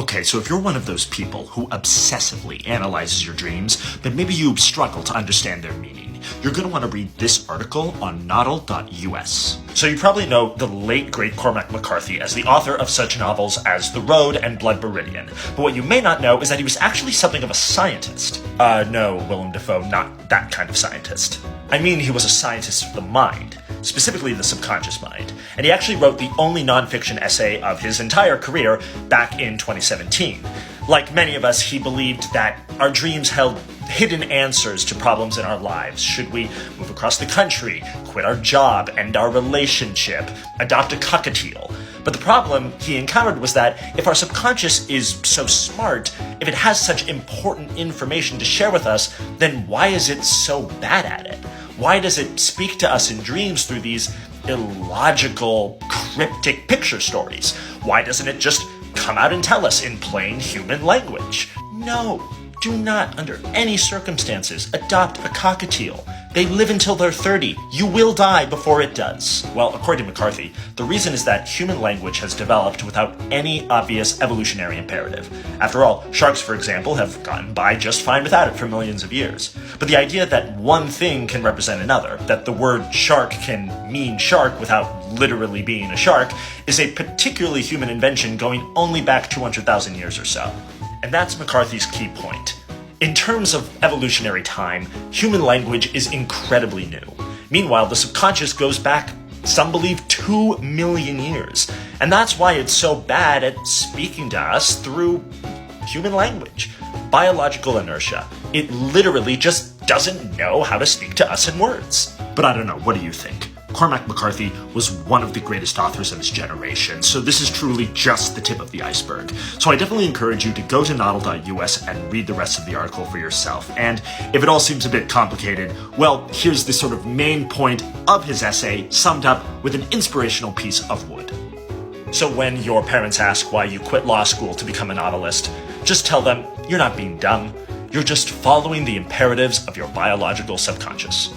Okay, so if you're one of those people who obsessively analyzes your dreams, but maybe you struggle to understand their meaning, you're going to want to read this article on noddle.us. So you probably know the late great Cormac McCarthy as the author of such novels as The Road and Blood Meridian, but what you may not know is that he was actually something of a scientist. No, Willem Dafoe, not that kind of scientist. I mean, he was a scientist of the mind, specifically the subconscious mind, and he actually wrote the only nonfiction essay of his entire career back in 2017. Like many of us, he believed that our dreams held hidden answers to problems in our lives. Should we move across the country, quit our job, end our relationship, adopt a cockatiel? But the problem he encountered was that if our subconscious is so smart, if it has such important information to share with us, then why is it so bad at it? Why does it speak to us in dreams through these illogical, cryptic picture stories? Why doesn't it just come out and tell us in plain human language? No, do not, under any circumstances, adopt a cockatiel. They live until they're 30. You will die before it does. Well, according to McCarthy, the reason is that human language has developed without any obvious evolutionary imperative. After all, sharks, for example, have gotten by just fine without it for millions of years. But the idea that one thing can represent another, that the word shark can mean shark without literally being a shark, is a particularly human invention going only back 200,000 years or so. And that's McCarthy's key point. In terms of evolutionary time, human language is incredibly new. Meanwhile, the subconscious goes back, some believe, 2 million years. And that's why it's so bad at speaking to us through human language. Biological inertia. It literally just doesn't know how to speak to us in words. But I don't know, what do you think? Cormac McCarthy was one of the greatest authors of his generation, so this is truly just the tip of the iceberg. So I definitely encourage you to go to noddle.us and read the rest of the article for yourself. And if it all seems a bit complicated, well, here's the sort of main point of his essay summed up with an inspirational piece of wood. So when your parents ask why you quit law school to become a novelist, just tell them you're not being dumb, you're just following the imperatives of your biological subconscious.